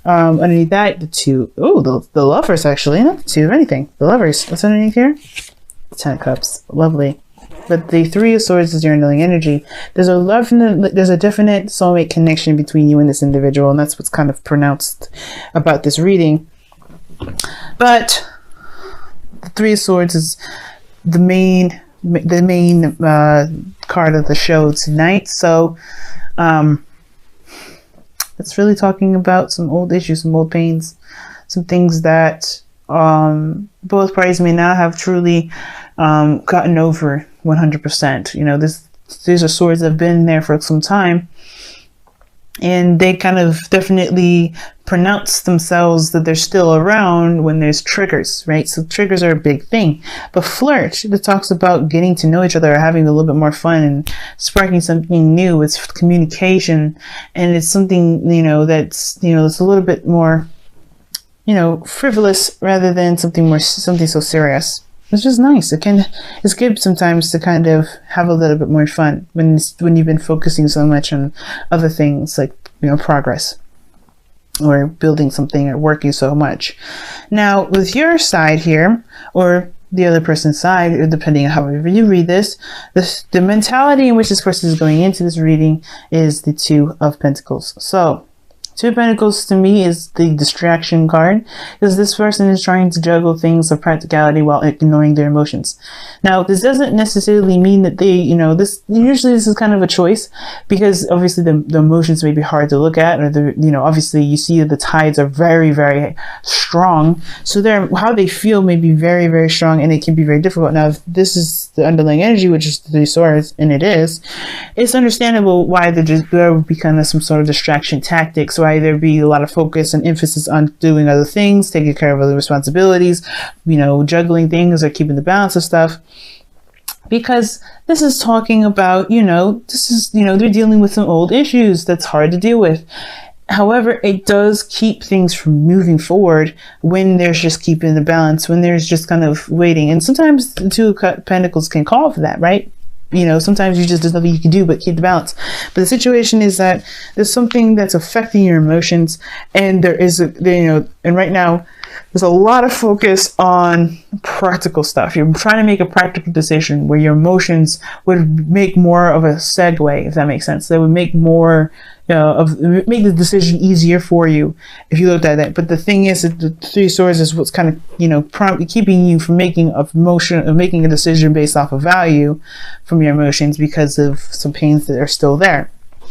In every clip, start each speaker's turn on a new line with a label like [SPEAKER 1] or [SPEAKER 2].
[SPEAKER 1] Underneath that, the two, the lovers, actually, not the two of anything. The lovers, what's underneath here? 10 of Cups, lovely. But the Three of Swords is your underlying energy. There's a definite soulmate connection between you and this individual, and that's what's kind of pronounced about this reading. But the Three of Swords is the main card of the show tonight. So it's really talking about some old issues, some old pains, some things that both parties may not have truly gotten over 100%. You know, these are swords that have been there for some time, and they kind of definitely pronounce themselves that they're still around when there's triggers, right? So triggers are a big thing. But flirt, it talks about getting to know each other, having a little bit more fun and sparking something new. It's communication, and it's something, that's a little bit more, frivolous rather than something so serious. It's just nice. It's good sometimes to kind of have a little bit more fun when you've been focusing so much on other things like, progress or building something or working so much. Now, with your side here, or the other person's side, or depending on however you read this, the mentality in which this person is going into this reading is the Two of Pentacles. So, Two of Pentacles to me is the distraction card, because this person is trying to juggle things of practicality while ignoring their emotions. Now, this doesn't necessarily mean that they, usually this is kind of a choice, because obviously the emotions may be hard to look at, or obviously you see that the tides are very, very strong. So how they feel may be very, very strong, and it can be very difficult. Now, if this is the underlying energy, which is the Three of Swords, and it's understandable why there would be kind of some sort of distraction tactics, why there be a lot of focus and emphasis on doing other things, taking care of other responsibilities, juggling things or keeping the balance of stuff. Because this is talking about, they're dealing with some old issues that's hard to deal with. However, it does keep things from moving forward when there's just keeping the balance, when there's just kind of waiting. And sometimes the Two of Pentacles can call for that, right? Sometimes there's nothing you can do but keep the balance. But the situation is that there's something that's affecting your emotions, and and right now there's a lot of focus on practical stuff. You're trying to make a practical decision where your emotions would make more of a segue, if that makes sense. They would make more make the decision easier for you if you looked at that. But the thing is that the Three of Swords is what's kind of keeping you from making a decision based off of value from your emotions, because of some pains that are still there.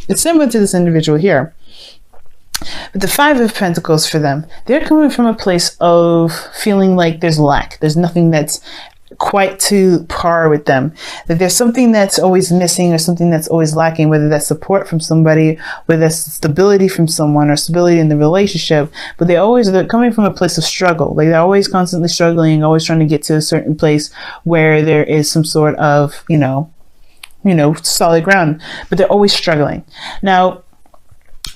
[SPEAKER 1] It's similar to this individual here. But the Five of Pentacles, for them, they're coming from a place of feeling like there's lack. There's nothing that's quite to par with them, that there's something that's always missing or something that's always lacking, whether that's support from somebody, whether that's stability from someone or stability in the relationship. But they're coming from a place of struggle. Like, they're always constantly struggling, always trying to get to a certain place where there is some sort of solid ground, but they're always struggling. Now,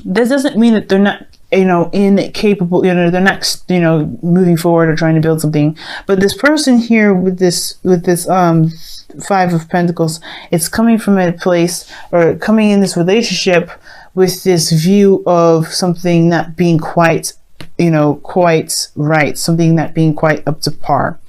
[SPEAKER 1] this doesn't mean that they're not incapable, they're not moving forward or trying to build something. But this person here with this Five of Pentacles, it's coming from a place, or coming in this relationship with this view of something not being quite right, something not being quite up to par.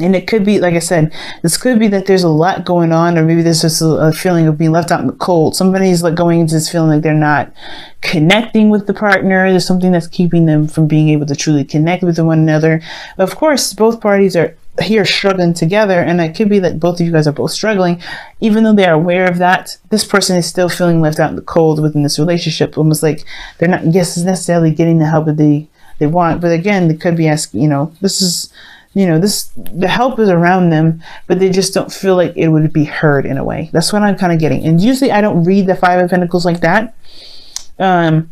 [SPEAKER 1] And it could be, like I said, this could be that there's a lot going on, or maybe there's just a feeling of being left out in the cold. Somebody's like going into this feeling like they're not connecting with the partner. There's something that's keeping them from being able to truly connect with one another. Of course, both parties are here struggling together, and it could be that both of you guys are both struggling. Even though they're aware of that, this person is still feeling left out in the cold within this relationship, almost like they're not necessarily getting the help that they want. But again, they could be asking, the help is around them, but they just don't feel like it would be heard in a way. That's what I'm kind of getting. And usually I don't read the Five of Pentacles like that. I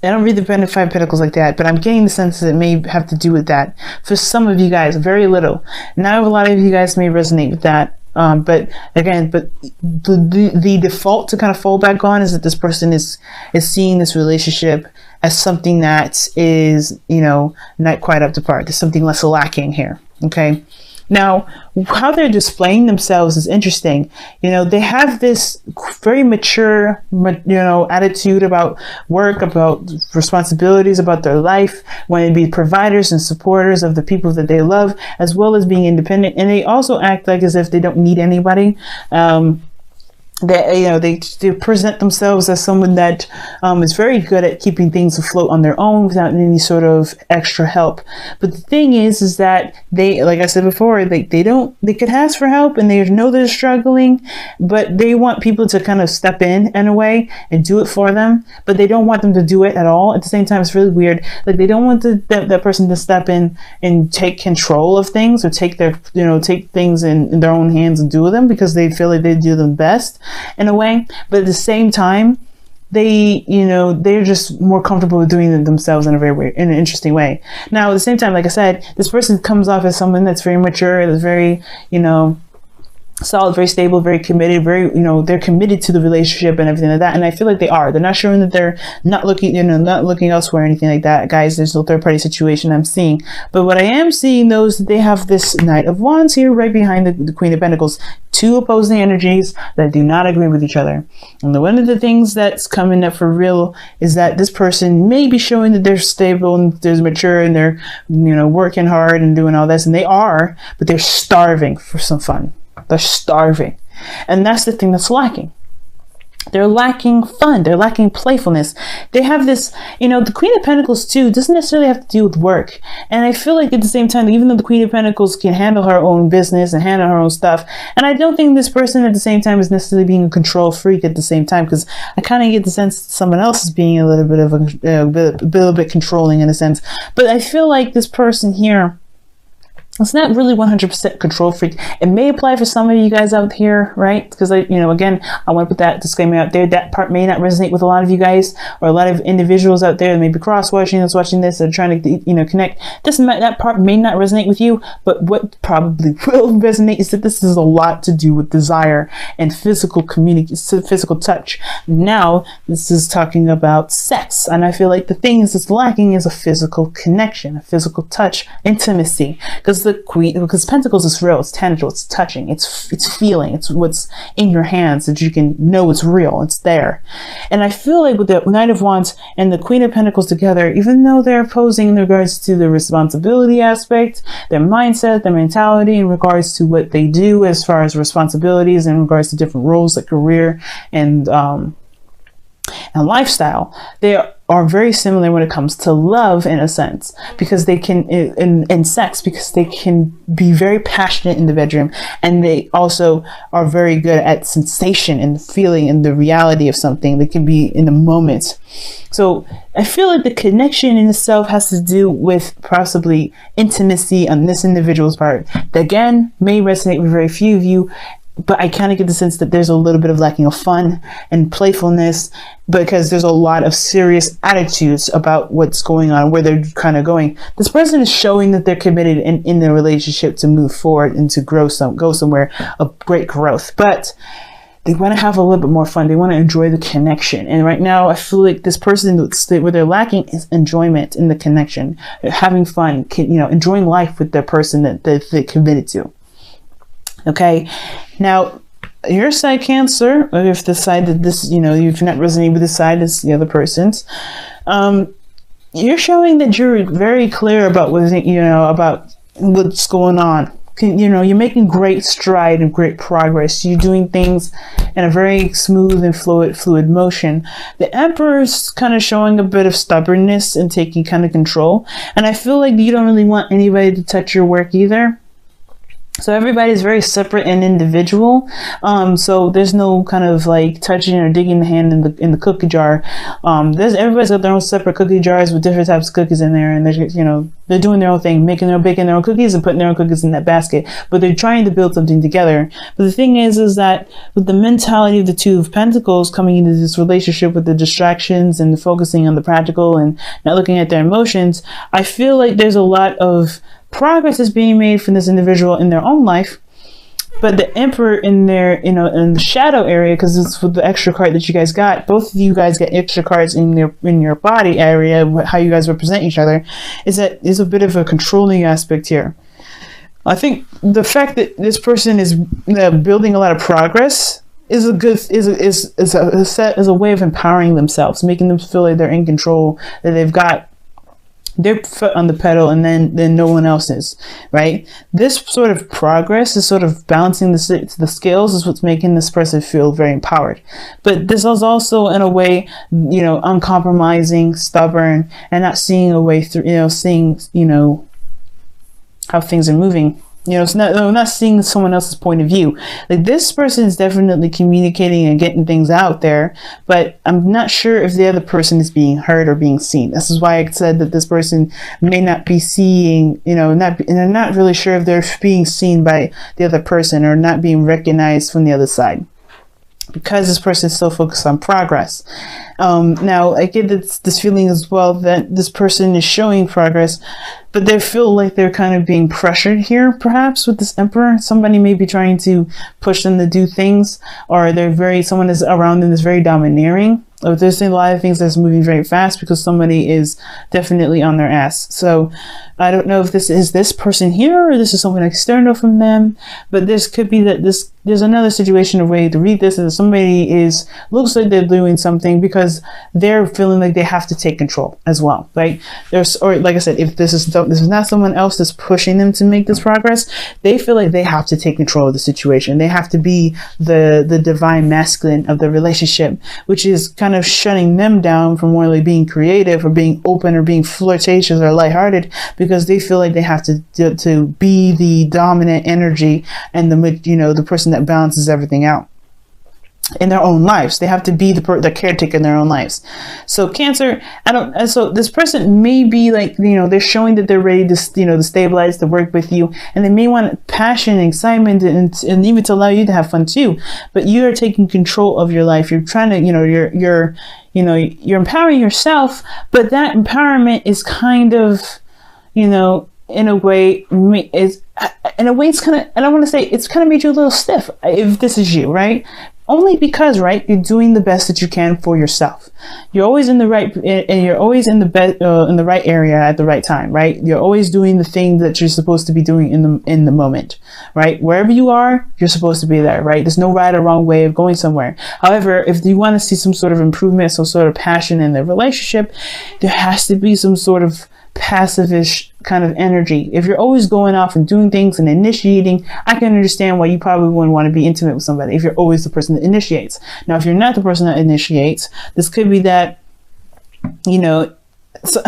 [SPEAKER 1] don't read the Five of Pentacles like that, but I'm getting the sense that it may have to do with that. For some of you guys, very little. Now, a lot of you guys may resonate with that. But the default to kind of fall back on is that this person is seeing this relationship as something that is, not quite up to par. There's something less lacking here. Okay. Now, how they're displaying themselves is interesting. You know, they have this very mature, attitude about work, about responsibilities, about their life, wanting to be providers and supporters of the people that they love, as well as being independent. And they also act like as if they don't need anybody. They present themselves as someone that is very good at keeping things afloat on their own without any sort of extra help. But the thing is that they, like I said before, they could ask for help and they know they're struggling, but they want people to kind of step in a way and do it for them, but they don't want them to do it at all. At the same time, it's really weird. Like, they don't want that person to step in and take control of things, or take things in their own hands and do them, because they feel like they do them best in a way. But at the same time, they're just more comfortable with doing it themselves in an interesting way. Now, at the same time, like I said, this person comes off as someone that's very mature, that's very, solid, very stable, very committed, they're committed to the relationship and everything like that. And I feel like they are. They're not showing that they're not looking elsewhere or anything like that. Guys, there's no third party situation I'm seeing. But what I am seeing, though, is that they have this Knight of Wands here right behind the Queen of Pentacles. Two opposing energies that do not agree with each other. And one of the things that's coming up for real is that this person may be showing that they're stable and they're mature and they're, working hard and doing all this. And they are, but they're starving for some fun. They're starving. And that's the thing that's lacking. They're lacking fun. They're lacking playfulness. They have this, the Queen of Pentacles too doesn't necessarily have to do with work. And I feel like at the same time, even though the Queen of Pentacles can handle her own business and handle her own stuff, and I don't think this person at the same time is necessarily being a control freak at the same time, because I kind of get the sense that someone else is being a little bit controlling in a sense. But I feel like this person here, it's not really 100% control freak. It may apply for some of you guys out here, right? Because again, I want to put that disclaimer out there. That part may not resonate with a lot of you guys, or a lot of individuals out there that may be cross-watching this, watching this, and trying to, connect. That part may not resonate with you, but what probably will resonate is that this is a lot to do with desire and physical touch. Now, this is talking about sex, and I feel like the things that's lacking is a physical connection, a physical touch, intimacy, because Pentacles is real, it's tangible, it's touching, it's feeling, it's what's in your hands that you can know it's real, it's there. And I feel like with the Knight of Wands and the Queen of Pentacles together, even though they're opposing in regards to the responsibility aspect, their mindset, their mentality in regards to what they do as far as responsibilities, in regards to different roles like career and lifestyle, they are very similar when it comes to love, in a sense, because they can, in sex, because they can be very passionate in the bedroom, and they also are very good at sensation and feeling and the reality of something. They can be in the moment. So I feel like the connection in itself has to do with possibly intimacy on this individual's part. That, again, may resonate with very few of you, but I kind of get the sense that there's a little bit of lacking of fun and playfulness, because there's a lot of serious attitudes about what's going on, where they're kind of going. This person is showing that they're committed in their relationship to move forward and to go somewhere of great growth. But they want to have a little bit more fun. They want to enjoy the connection. And right now, I feel like this person, where they're lacking is enjoyment in the connection, having fun, enjoying life with the person that they're committed to. Okay, now your side, Cancer, or if the side that this, if you're not resonating with this side, is the other person's, you're showing that you're very clear about about what's going on. You're making great stride and great progress. You're doing things in a very smooth and fluid motion. The Emperor's kind of showing a bit of stubbornness and taking kind of control. And I feel like you don't really want anybody to touch your work either. So everybody's very separate and individual. So there's no kind of like touching or digging the hand in the cookie jar. Everybody's got their own separate cookie jars with different types of cookies in there, and they're doing their own thing, baking their own cookies and putting their own cookies in that basket. But they're trying to build something together. But the thing is that with the mentality of the Two of Pentacles coming into this relationship, with the distractions and the focusing on the practical and not looking at their emotions, I feel like there's a lot of progress is being made from this individual in their own life, but the Emperor in their, in the shadow area, because it's with the extra card that you guys got. Both of you guys get extra cards in your body area, how you guys represent each other. Is that is a bit of a controlling aspect here. I think the fact that this person is building a lot of progress is a good is a way of empowering themselves, making them feel like they're in control, that they've got their foot on the pedal, and then no one else is, right? This sort of progress is sort of balancing the scales is what's making this person feel very empowered. But this is also, in a way, you know, uncompromising, stubborn, and not seeing a way through, you know, seeing, you know, how things are moving. You know, it's not seeing someone else's point of view. Like, this person is definitely communicating and getting things out there, but I'm not sure if the other person is being heard or being seen. This is why I said that this person may not be seeing, you know, and I'm not really sure if they're being seen by the other person or not being recognized from the other side, because this person is so focused on progress. Now, I get this feeling as well that this person is showing progress, but they feel like they're kind of being pressured here, perhaps, with this Emperor. Somebody may be trying to push them to do things, or someone is around them that's very domineering. Or there's a lot of things that's moving very fast because somebody is definitely on their ass. So I don't know if this is this person here or this is someone external from them, but this could be that there's another situation, a way to read this, is somebody looks like they're doing something because they're feeling like they have to take control as well, right? Or like I said, if this is not someone else that's pushing them to make this progress, they feel like they have to take control of the situation. They have to be the divine masculine of the relationship, which is kind of shutting them down from really being creative or being open or being flirtatious or lighthearted, because they feel like they have to be the dominant energy and the person that balances everything out in their own lives. They have to be the caretaker in their own lives. So Cancer, so this person may be like, they're showing that they're ready to, to stabilize, to work with you, and they may want passion, excitement, and even to allow you to have fun too. But you are taking control of your life. You're trying to, you're empowering yourself, but that empowerment is kind of, in a way, it's kind of, I don't want to say, it's kind of made you a little stiff, if this is you, right? Only because, right, you're doing the best that you can for yourself. You're always in the right, and you're always in the right area at the right time, right? You're always doing the thing that you're supposed to be doing in the moment, right? Wherever you are, you're supposed to be there, right? There's no right or wrong way of going somewhere. However, if you want to see some sort of improvement, some sort of passion in the relationship, there has to be some sort of passive-ish kind of energy. If you're always going off and doing things and initiating, I can understand why you probably wouldn't want to be intimate with somebody if you're always the person that initiates. Now, if you're not the person that initiates, this could be that, so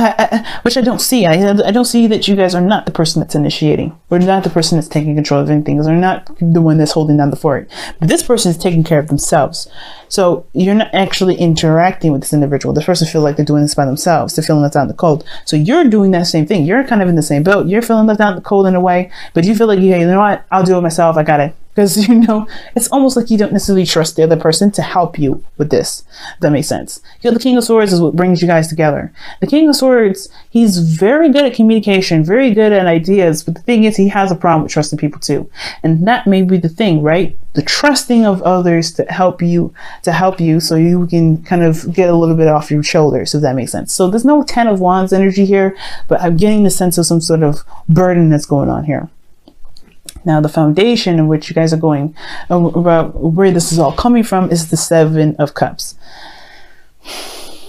[SPEAKER 1] which I don't see. I don't see that you guys are not the person that's initiating, or not the person that's taking control of anything, or not the one that's holding down the fort. But this person is taking care of themselves. So you're not actually interacting with this individual. This person feels like they're doing this by themselves. They're feeling left out in the cold. So you're doing that same thing. You're kind of in the same boat. You're feeling left out in the cold in a way, but you feel like, yeah, you know what? I'll do it myself. I got it. Because, it's almost like you don't necessarily trust the other person to help you with this. If that makes sense. The King of Swords is what brings you guys together. The King of Swords, he's very good at communication, very good at ideas. But the thing is, he has a problem with trusting people too. And that may be the thing, right? The trusting of others to help you so you can kind of get a little bit off your shoulders, if that makes sense. So there's no 10 of Wands energy here, but I'm getting the sense of some sort of burden that's going on here. Now, the foundation in which you guys are going, about where this is all coming from, is the Seven of Cups.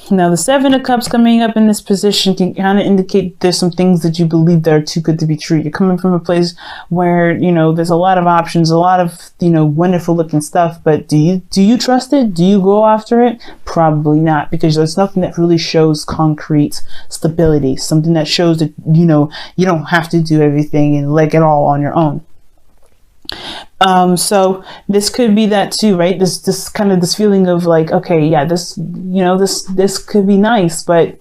[SPEAKER 1] Now, the Seven of Cups coming up in this position can kind of indicate there's some things that you believe that are too good to be true. You're coming from a place where, there's a lot of options, a lot of, wonderful looking stuff, but do you trust it? Do you go after it? Probably not, because there's nothing that really shows concrete stability, something that shows that, you don't have to do everything and leg it all on your own. So this could be that too, right? This kind of this feeling of like, okay, yeah, this could be nice, but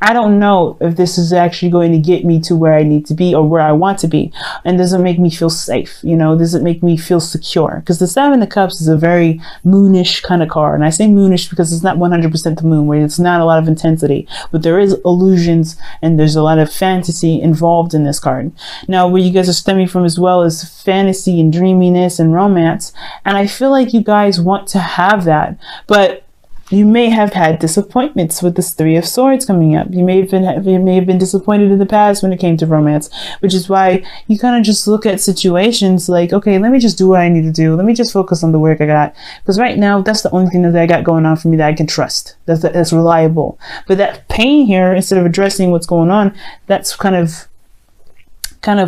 [SPEAKER 1] I don't know if this is actually going to get me to where I need to be or where I want to be. And does it make me feel safe? Does it make me feel secure? Because the Seven of Cups is a very moonish kind of card. And I say moonish because it's not 100% the moon, where it's not a lot of intensity, but there is illusions and there's a lot of fantasy involved in this card. Now, where you guys are stemming from as well is fantasy and dreaminess and romance. And I feel like you guys want to have that, but You may have had disappointments with this Three of Swords coming up. You may have been disappointed in the past when it came to romance, which is why you kind of just look at situations like, okay, let me just do what I need to do. Let me just focus on the work I got. Because right now, that's the only thing that I got going on for me that I can trust. That's reliable. But that pain here, instead of addressing what's going on, that's kind of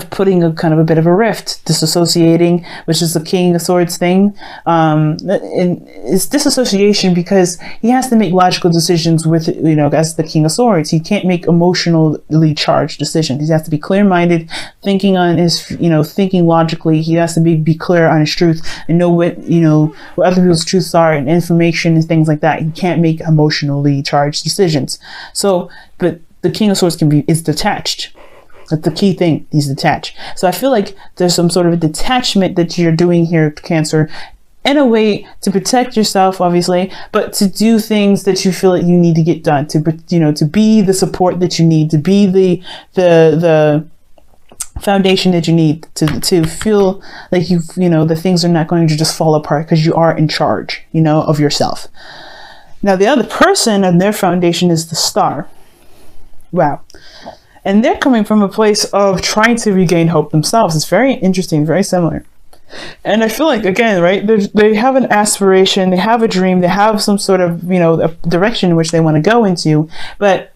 [SPEAKER 1] putting a kind of a bit of a rift, disassociating, which is the King of Swords thing. And it's disassociation because he has to make logical decisions with, as the King of Swords. He can't make emotionally charged decisions. He has to be clear-minded, thinking logically. He has to be clear on his truth and know what other people's truths are and information and things like that. He can't make emotionally charged decisions. So, but the King of Swords is detached. That's the key thing. He's detached. So I feel like there's some sort of a detachment that you're doing here, Cancer, in a way to protect yourself, obviously, but to do things that you feel like you need to get done, to be the support that you need, to be the foundation that you need to feel like the things are not going to just fall apart because you are in charge, of yourself. Now, the other person and their foundation is the Star. Wow. And they're coming from a place of trying to regain hope themselves. It's very interesting, very similar. And I feel like, again, right, they have an aspiration, they have a dream, they have some sort of, a direction in which they want to go into. But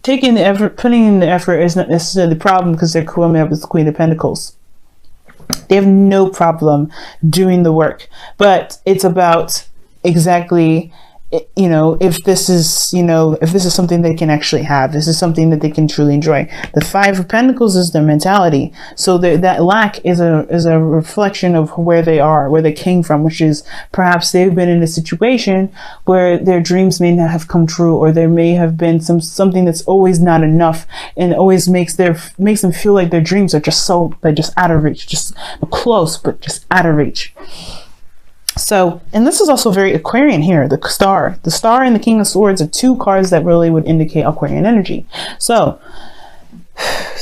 [SPEAKER 1] taking the effort, putting in the effort is not necessarily the problem because they're coming up with the Queen of Pentacles. They have no problem doing the work. But it's about exactly, if this is something they can actually have, this is something that they can truly enjoy. The Five of Pentacles is their mentality. So that lack is a reflection of where they are, where they came from, which is perhaps they've been in a situation where their dreams may not have come true, or there may have been something that's always not enough, and always makes them feel like their dreams are just out of reach, just close, but just out of reach. So, and this is also very Aquarian here, the Star. The Star and the King of Swords are two cards that really would indicate Aquarian energy. So,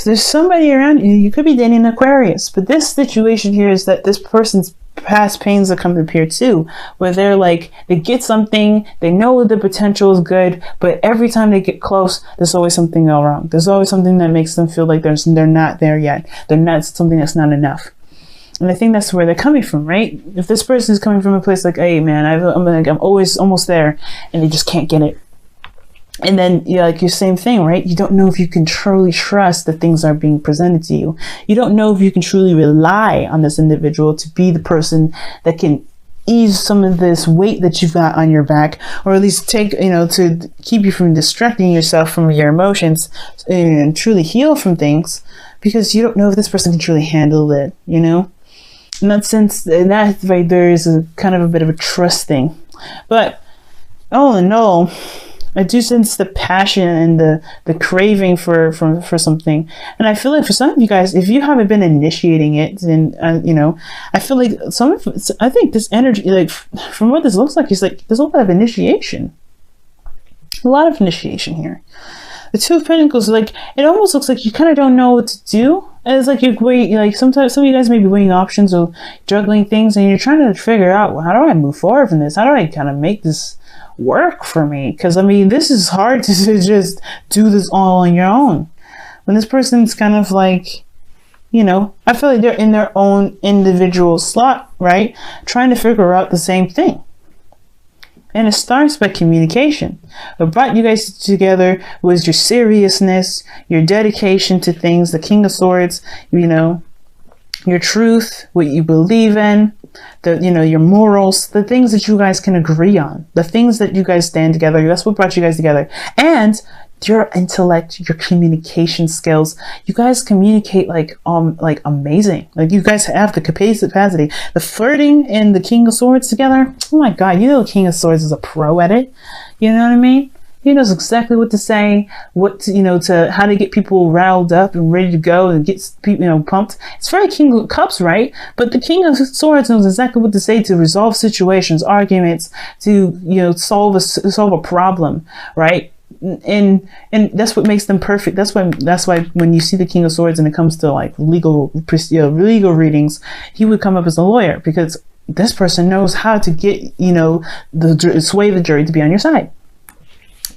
[SPEAKER 1] there's somebody around you, you could be dating an Aquarius, but this situation here is that this person's past pains are coming up here too, where they're like, they get something, they know the potential is good, but every time they get close, there's always something wrong. There's always something that makes them feel like they're not there yet. They're not something that's not enough. And I think that's where they're coming from, right? If this person is coming from a place like, hey, man, I'm always almost there, and they just can't get it. And then, your same thing, right? You don't know if you can truly trust that things are being presented to you. You don't know if you can truly rely on this individual to be the person that can ease some of this weight that you've got on your back, or at least take, to keep you from distracting yourself from your emotions and truly heal from things, because you don't know if this person can truly handle it, In that sense, that right there is a kind of a bit of a trust thing. But all in all, I do sense the passion and the craving for something. And I feel like for some of you guys, if you haven't been initiating it, then I feel like I think this energy, like from what this looks like, is like there's a lot of initiation. A lot of initiation here. The Two of Pentacles, like, it almost looks like you kind of don't know what to do. And it's like sometimes some of you guys may be weighing options or juggling things, and you're trying to figure out, well, how do I move forward from this? How do I kind of make this work for me? Because this is hard to just do this all on your own. When this person's kind of like, I feel like they're in their own individual slot, right? Trying to figure out the same thing. And it starts by communication. What brought you guys together was your seriousness, your dedication to things, the King of Swords, your truth, what you believe in, your morals, the things that you guys can agree on, the things that you guys stand together. That's what brought you guys together. And your intellect, your communication skills. You guys communicate like amazing. Like you guys have the capacity. The flirting and the King of Swords together. Oh my God, the King of Swords is a pro at it. You know what I mean? He knows exactly what to say, to how to get people riled up and ready to go and get people, pumped. It's very King of Cups, right? But the King of Swords knows exactly what to say to resolve situations, arguments, to solve a problem, right? And that's what makes them perfect. That's why when you see the King of Swords and it comes to like legal readings, he would come up as a lawyer, because this person knows how to get, you know, sway the jury to be on your side.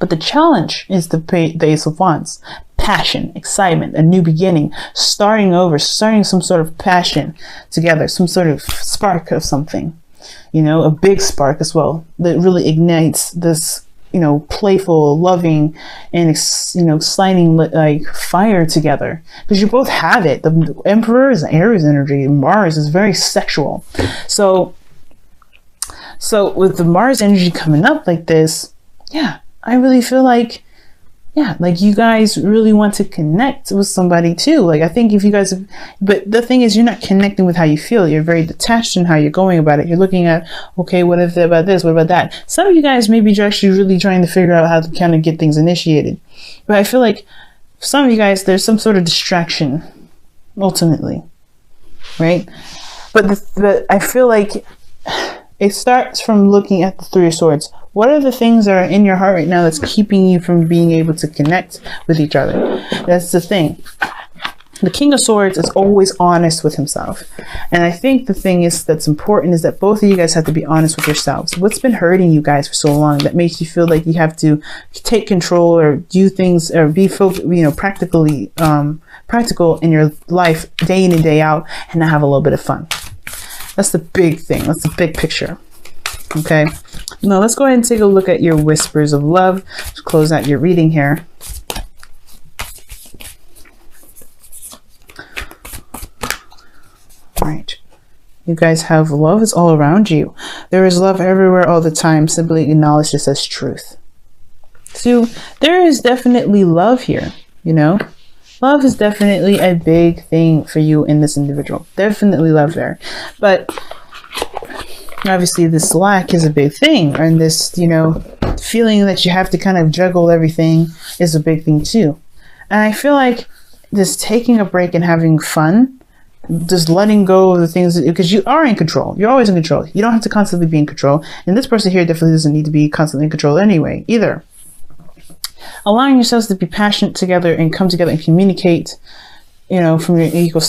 [SPEAKER 1] But the challenge is the Ace of Wands. Passion, excitement, a new beginning, starting over, starting some sort of passion together, some sort of spark of something, you know, a big spark as well that really ignites this, you know, playful, loving, and, you know, exciting like fire together, because you both have it. The Emperor is Aries energy, Mars is very sexual. So with the Mars energy coming up like this, yeah, I really feel like, yeah, like you guys really want to connect with somebody too. Like I think if you guys have, but the thing is, you're not connecting with how you feel. You're very detached in how you're going about it. You're looking at, okay, what if about this? What about that? Some of you guys may be actually really trying to figure out how to kind of get things initiated. But I feel like for some of you guys, there's some sort of distraction ultimately, right? But I feel like it starts from looking at the Three of Swords. What are the things that are in your heart right now that's keeping you from being able to connect with each other? That's the thing. The King of Swords is always honest with himself. And I think the thing is that's important is that both of you guys have to be honest with yourselves. What's been hurting you guys for so long that makes you feel like you have to take control or do things or be, you know, practical in your life day in and day out and not have a little bit of fun? That's the big thing. That's the big picture. Okay. Now let's go ahead and take a look at your whispers of love to close out your reading here. All right. You guys have love is all around you. There is love everywhere all the time. Simply acknowledge this as truth. So there is definitely love here, you know. Love is definitely a big thing for you in this individual. Definitely love there. But obviously this lack is a big thing. And this, you know, feeling that you have to kind of juggle everything is a big thing too. And I feel like just taking a break and having fun, just letting go of the things, because you are in control. You're always in control. You don't have to constantly be in control. And this person here definitely doesn't need to be constantly in control anyway, either. Allowing yourselves to be passionate together and come together and communicate, you know, from your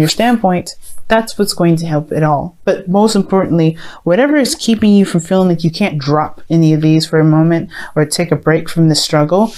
[SPEAKER 1] standpoint, that's what's going to help it all. But most importantly, whatever is keeping you from feeling like you can't drop any of these for a moment or take a break from the struggle,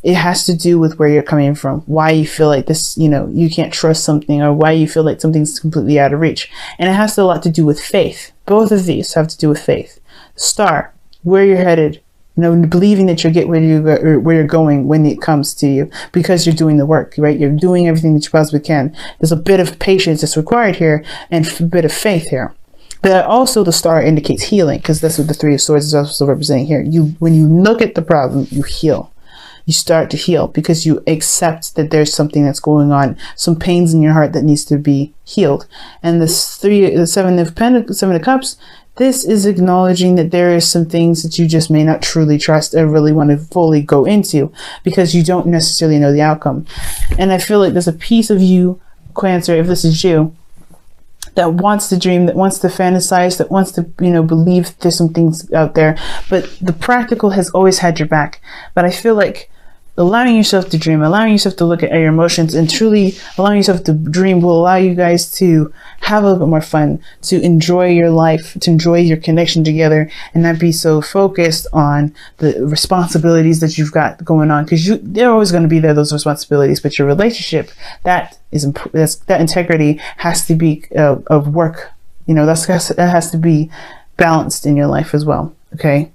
[SPEAKER 1] it has to do with where you're coming from, why you feel like this, you know, you can't trust something, or why you feel like something's completely out of reach. And it has a lot to do with faith. Both of these have to do with faith. Star, where you're headed, you know, believing that you'll get where you're going when it comes to you, because you're doing the work, right? You're doing everything that you possibly can. There's a bit of patience that's required here and a bit of faith here. But also the star indicates healing, because that's what the Three of Swords is also representing here. When you look at the problem, you heal. You start to heal because you accept that there's something that's going on, some pains in your heart that needs to be healed. And the Seven of Cups, this is acknowledging that there is some things that you just may not truly trust or really want to fully go into because you don't necessarily know the outcome. And I feel like there's a piece of you, Cancer, if this is you, that wants to dream, that wants to fantasize, that wants to, you know, believe there's some things out there. But the practical has always had your back. But I feel like allowing yourself to dream, allowing yourself to look at your emotions, and truly allowing yourself to dream will allow you guys to have a little bit more fun, to enjoy your life, to enjoy your connection together, and not be so focused on the responsibilities that you've got going on, because they're always going to be there, those responsibilities. But your relationship, that integrity has to be of work. You know, that has to be balanced in your life as well. Okay.